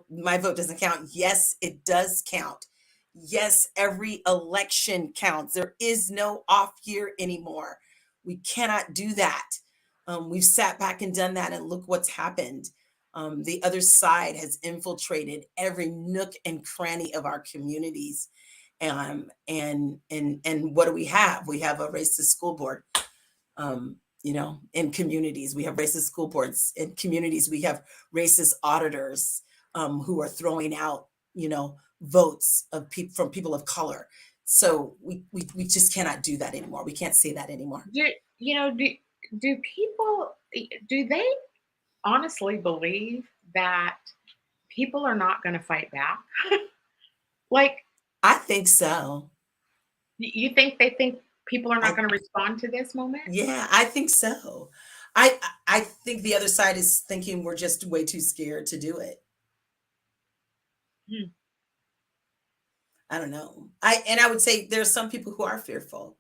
Speaker 10: my vote doesn't count. Yes, it does count. Yes, every election counts. There is no off year anymore. We cannot do that. We've sat back and done that, and look what's happened. The other side has infiltrated every nook and cranny of our communities. And what do we have? We have a racist school board. In communities, we have racist school boards. In communities, we have racist auditors who are throwing out, votes from people of color. So we just cannot do that anymore. We can't say that anymore.
Speaker 3: Do they honestly believe that people are not going to fight back? Like,
Speaker 10: I think so.
Speaker 3: You think they think people are not going to respond to this moment?
Speaker 10: Yeah, I think so. I think the other side is thinking we're just way too scared to do it. I don't know. I would say there's some people who are fearful.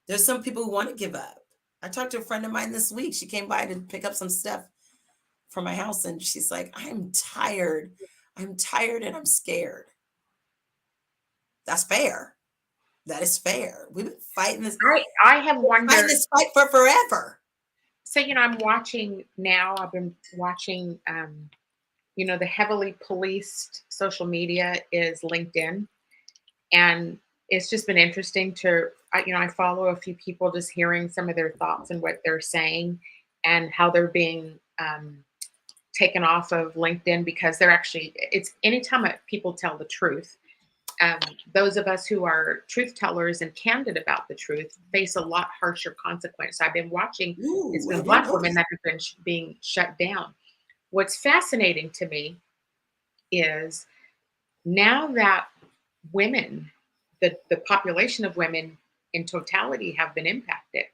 Speaker 10: There's some people who want to give up. I talked to a friend of mine this week. She came by to pick up some stuff from my house, and she's like, I'm tired. I'm tired and I'm scared. That's fair. That is fair. We've been fighting this.
Speaker 3: I have wondered.
Speaker 10: Fighting this fight for forever.
Speaker 3: So, I'm watching now. I've been watching, the heavily policed social media is LinkedIn. And it's just been interesting to, I follow a few people, just hearing some of their thoughts and what they're saying and how they're being taken off of LinkedIn, because it's anytime people tell the truth, those of us who are truth tellers and candid about the truth face a lot harsher consequence. I've been watching, it's been Black women that have been being shut down. What's fascinating to me is now that women, the population of women in totality have been impacted.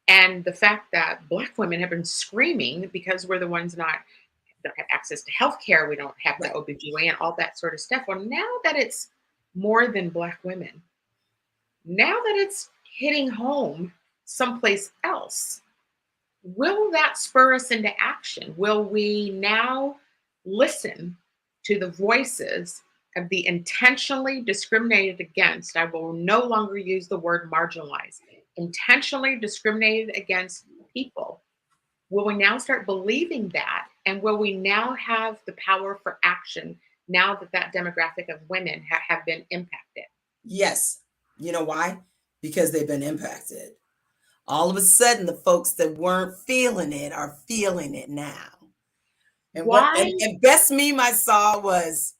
Speaker 3: And the fact that Black women have been screaming because we're the ones don't have access to healthcare, we don't have the OBGYN, all that sort of stuff. Well, now that it's more than Black women, now that it's hitting home someplace else, will that spur us into action? Will we now listen to the voices of the intentionally discriminated against? I will no longer use the word marginalized. intentionally discriminated against people. Will we now start believing that? And will we now have the power for action now that that demographic of women have been impacted?
Speaker 10: Yes. You know why? Because they've been impacted. All of a sudden, the folks that weren't feeling it are feeling it now. And
Speaker 3: why?
Speaker 10: And best meme I saw was,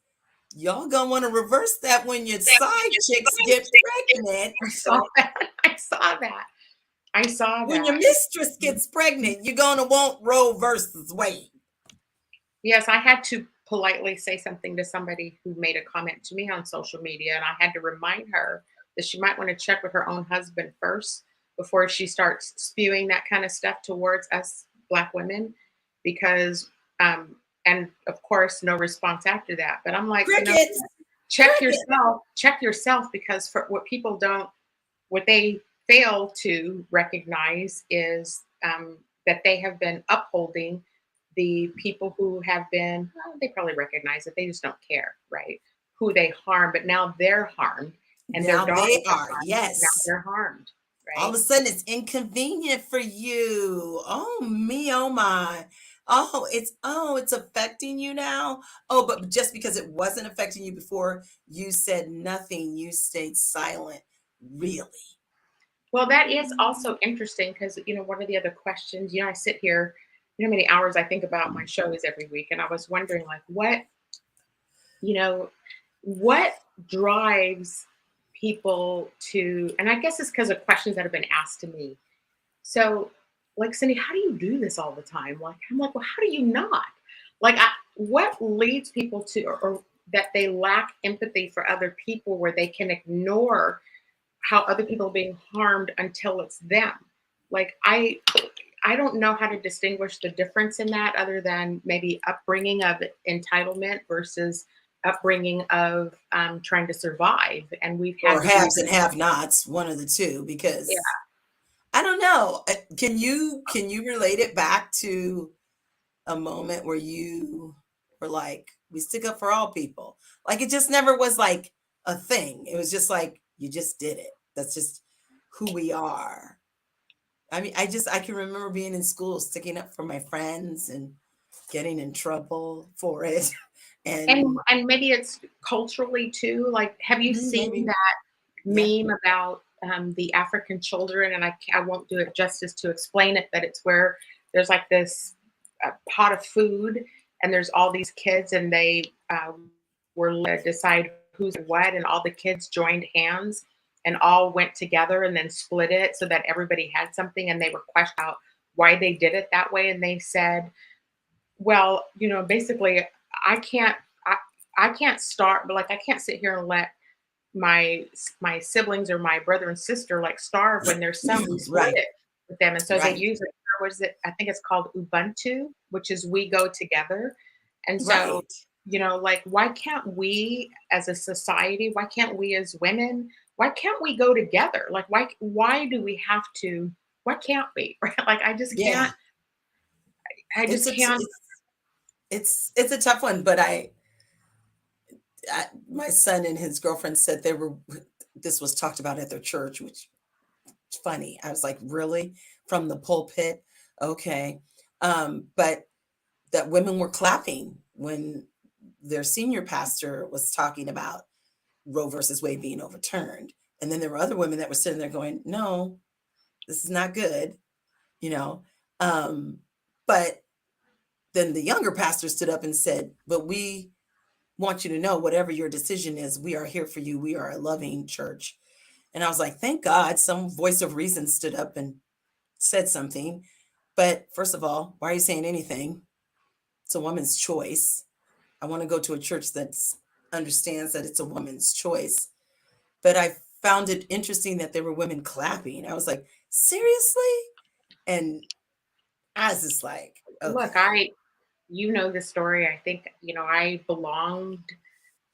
Speaker 10: y'all gonna want to reverse that when your side chicks get pregnant.
Speaker 3: I saw that.
Speaker 10: When your mistress gets pregnant, you're gonna want Roe versus Wade.
Speaker 3: Yes, I had to politely say something to somebody who made a comment to me on social media, and I had to remind her that she might want to check with her own husband first before she starts spewing that kind of stuff towards us Black women, because and of course no response after that. But I'm like, check yourself, because for what they fail to recognize is that they have been upholding the people who have been, well, they probably recognize it, they just don't care, right? Who they harm, but now they're harmed, and
Speaker 10: now
Speaker 3: their
Speaker 10: they are
Speaker 3: harmed,
Speaker 10: yes,
Speaker 3: now they're harmed. Right?
Speaker 10: All of a sudden, it's inconvenient for you. Oh me, oh my. It's affecting you now. Oh, but just because it wasn't affecting you before, you said nothing. You stayed silent. Really?
Speaker 3: Well, that is also interesting because, one of the other questions, I sit here, how many hours I think about my shows every week. And I was wondering, like, what drives people to, and I guess it's because of questions that have been asked to me. So, like, Cindi, how do you do this all the time? Like, I'm like, well, how do you not? Like, what leads people to, or that they lack empathy for other people, where they can ignore how other people are being harmed until it's them? Like, I don't know how to distinguish the difference in that, other than maybe upbringing of entitlement versus upbringing of trying to survive. And we've had
Speaker 10: haves and have-nots, one of the two, because I don't know. Can you relate it back to a moment where you were like, we stick up for all people? Like, it just never was like a thing. It was just like, you just did it. That's just who we are. I mean, I can remember being in school, sticking up for my friends and getting in trouble for it.
Speaker 3: And maybe it's culturally too. Like, have you seen that meme about the African children? And I won't do it justice to explain it, but it's where there's like this pot of food, and there's all these kids, and they were to decide who's what, and all the kids joined hands and all went together and then split it so that everybody had something. And they were questioned out why they did it that way, and they said, well, basically, I can't start, but like, I can't sit here and let my siblings or my brother and sister like starve when there's some who split it with them. And so they use it. I think it's called Ubuntu, which is we go together. And so, like, why can't we as a society, why can't we as women, why can't we go together? Like, why do we have to, why can't we? Right? Like, I just can't, can't.
Speaker 10: It's a tough one, but my son and his girlfriend said this was talked about at their church, which is funny. I was like, really? From the pulpit? Okay. But that women were clapping when their senior pastor was talking about Roe versus Wade being overturned. And then there were other women that were sitting there going, no, this is not good, but then the younger pastor stood up and said, but we want you to know, whatever your decision is, we are here for you. We are a loving church. And I was like, thank God some voice of reason stood up and said something. But first of all, why are you saying anything? It's a woman's choice. I want to go to a church that understands that it's a woman's choice. But I found it interesting that there were women clapping. I was like, seriously? And I was just like, okay.
Speaker 3: Look, the story. I think, I belonged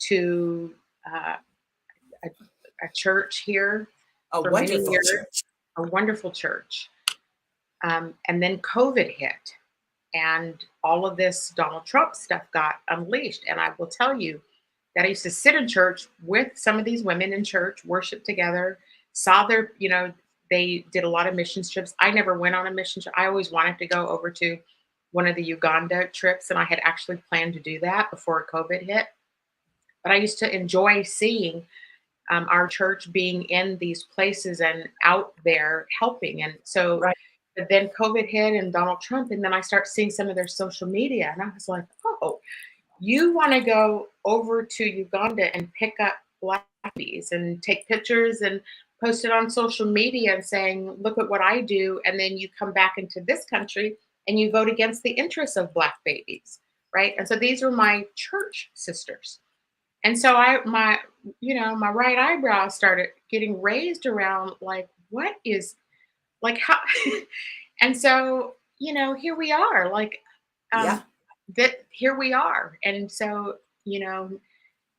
Speaker 3: to a church here.
Speaker 10: A
Speaker 3: wonderful church. And then COVID hit, and all of this Donald Trump stuff got unleashed. And I will tell you that I used to sit in church with some of these women in church, worship together, saw their, they did a lot of mission trips. I never went on a mission trip. I always wanted to go over to one of the Uganda trips, and I had actually planned to do that before COVID hit. But I used to enjoy seeing our church being in these places and out there helping. And so but then COVID hit and Donald Trump, and then I start seeing some of their social media, and I was like, oh, you want to go over to Uganda and pick up Black babies and take pictures and post it on social media and saying, look at what I do. And then you come back into this country and you vote against the interests of Black babies, right? And so these are my church sisters. And so my right eyebrow started getting raised around like, what is, like, how? And so, here we are, like, that here we are. And so,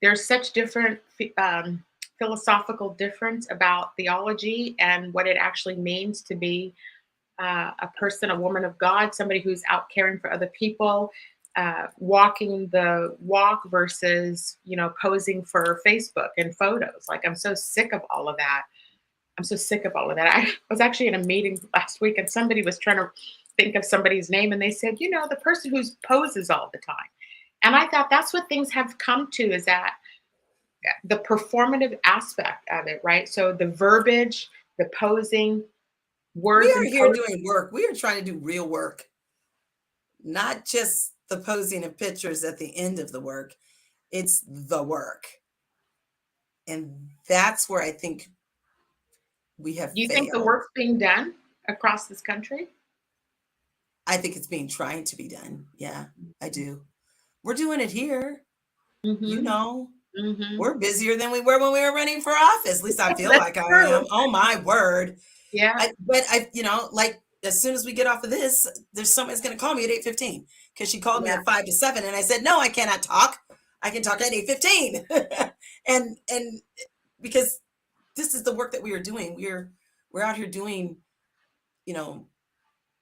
Speaker 3: there's such different philosophical difference about theology and what it actually means to be a person, a woman of God, somebody who's out caring for other people, walking the walk versus, posing for Facebook and photos. Like, I'm so sick of all of that. I was actually in a meeting last week and somebody was trying to think of somebody's name and they said, the person who poses all the time. And I thought that's what things have come to, is that the performative aspect of it, right? So the verbiage, the posing, words.
Speaker 10: We are here doing work. We are trying to do real work, not just the posing of pictures at the end of the work. It's the work. And that's where I think we have
Speaker 3: Do you
Speaker 10: failed.
Speaker 3: think the work's being done across this country?
Speaker 10: I think it's trying to be done. Yeah, I do. We're doing it here. We're busier than we were when we were running for office. At least I feel like I am. Oh my word.
Speaker 3: Yeah.
Speaker 10: But like as soon as we get off of this, there's somebody's going to call me at 8:15 because she called me at 5 to 7. And I said, no, I cannot talk. I can talk at 8:15. and because this is the work that we are doing. We're out here doing,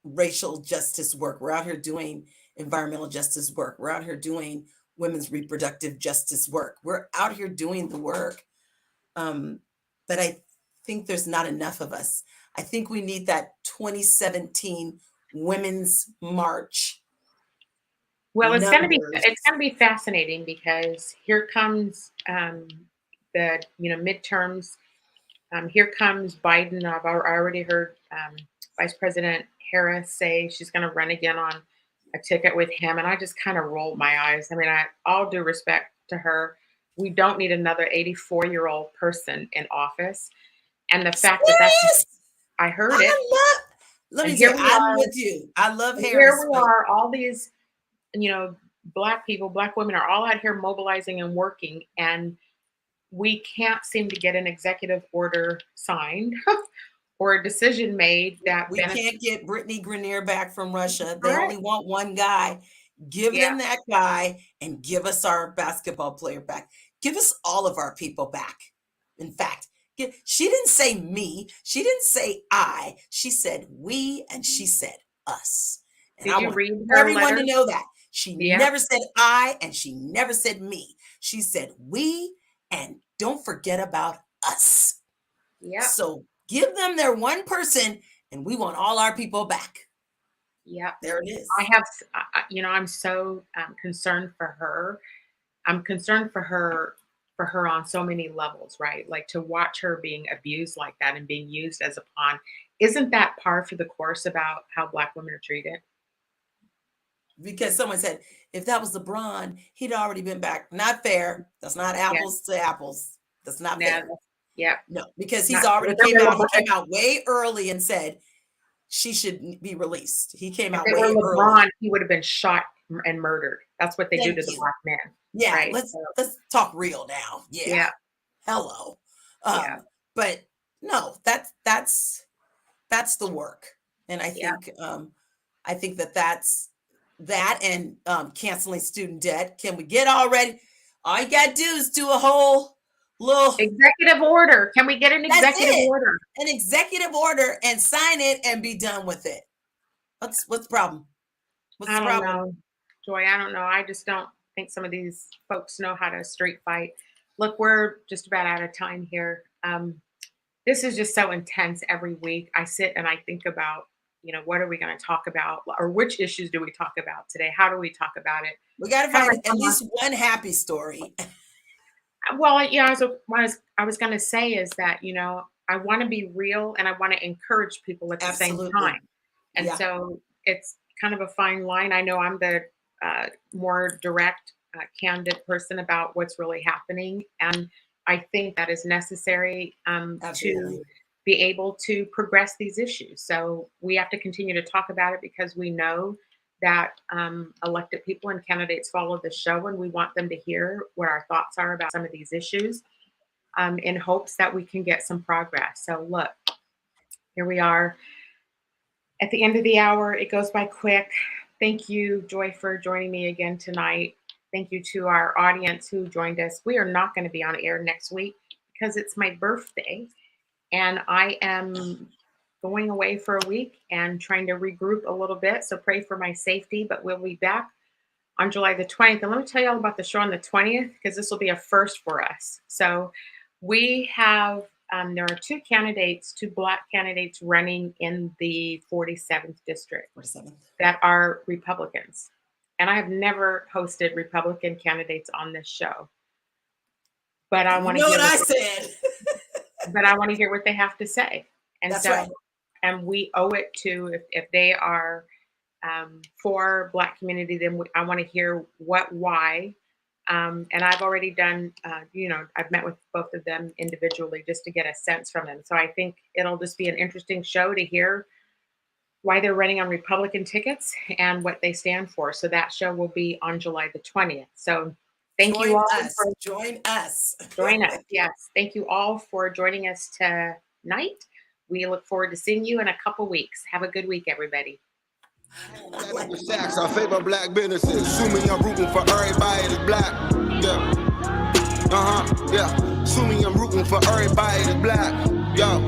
Speaker 10: racial justice work. We're out here doing environmental justice work. We're out here doing women's reproductive justice work. We're out here doing the work. But I think there's not enough of us. I think we need that 2017 Women's March.
Speaker 3: Well, it's going to be fascinating because here comes the midterms. Here comes Biden. I've already heard Vice President Harris say she's going to run again on a ticket with him. And I just kind of rolled my eyes. I mean, all due respect to her, we don't need another 84-year-old person in office. And the fact that I heard it.
Speaker 10: Let me tell you, I'm with you. I love Harris.
Speaker 3: Here we are, all these, Black people, Black women are all out here mobilizing and working. And we can't seem to get an executive order signed or a decision made that
Speaker 10: we can't get Brittany Grenier back from Russia. They only want one guy. Give them that guy and give us our basketball player back. Give us all of our people back. In fact, she didn't say me. She didn't say I. She said we and she said us. And I want everyone to know that. She never said I and she never said me. She said we and don't forget about us.
Speaker 3: Yeah.
Speaker 10: So give them their one person and we want all our people back.
Speaker 3: Yeah.
Speaker 10: There it is.
Speaker 3: I'm so concerned for her. I'm concerned for her on so many levels, right? Like to watch her being abused like that and being used as a pawn. Isn't that par for the course about how Black women are treated?
Speaker 10: Because someone said, if that was LeBron, he'd already been back. Not fair. That's not apples to apples. That's not fair.
Speaker 3: Yeah.
Speaker 10: No, because he's already came out way early and said she should be released. He came out way early.
Speaker 3: He would have been shot and murdered. That's what they do to the Black man.
Speaker 10: Yeah,
Speaker 3: right?
Speaker 10: let's talk real now. Yeah. Hello. But no, that's the work. And I think that's that and canceling student debt. Can we get already? All you gotta do is do a whole little
Speaker 3: executive order. Can we get an executive order?
Speaker 10: An executive order and sign it and be done with it. What's the problem?
Speaker 3: I don't know, Joy. I don't know. I just don't think some of these folks know how to street fight. Look, we're just about out of time here. this is just so intense every week. I sit and I think about, what are we going to talk about, or which issues do we talk about today? How do we talk about it?
Speaker 10: We got to find at least one happy story.
Speaker 3: Well, I was going to say is that, I want to be real and I want to encourage people at the same time. And so it's kind of a fine line. I know I'm the more direct, candid person about what's really happening. And I think that is necessary to be able to progress these issues. So we have to continue to talk about it because we know that elected people and candidates follow the show, and we want them to hear what our thoughts are about some of these issues in hopes that we can get some progress. So look, here we are at the end of the hour. It goes by quick. Thank you, Joy, for joining me again tonight. Thank you to our audience who joined us. We are not going to be on air next week because it's my birthday, and I am going away for a week and trying to regroup a little bit. So pray for my safety, but we'll be back on July the 20th. And let me tell you all about the show on the 20th, because this will be a first for us. So we have, there are two Black candidates running in the 47th district that are Republicans. And I have never hosted Republican candidates on this show. But I want to hear what I said. But I want to hear what they have to say. And that's so right. And we owe it to, if they are for Black community, then I want to hear why. And I've already done, I've met with both of them individually just to get a sense from them. So I think it'll just be an interesting show to hear why they're running on Republican tickets and what they stand for. So that show will be on July the 20th. So thank you all.
Speaker 10: Join us.
Speaker 3: Join us. Yes. Thank you all for joining us tonight. We look forward to seeing you in a couple weeks. Have a good week, everybody.
Speaker 12: Sacks, I favor Black businesses. Assuming I'm rooting for everybody that's Black. Yeah. Assuming I'm rooting for everybody that's Black. Yo.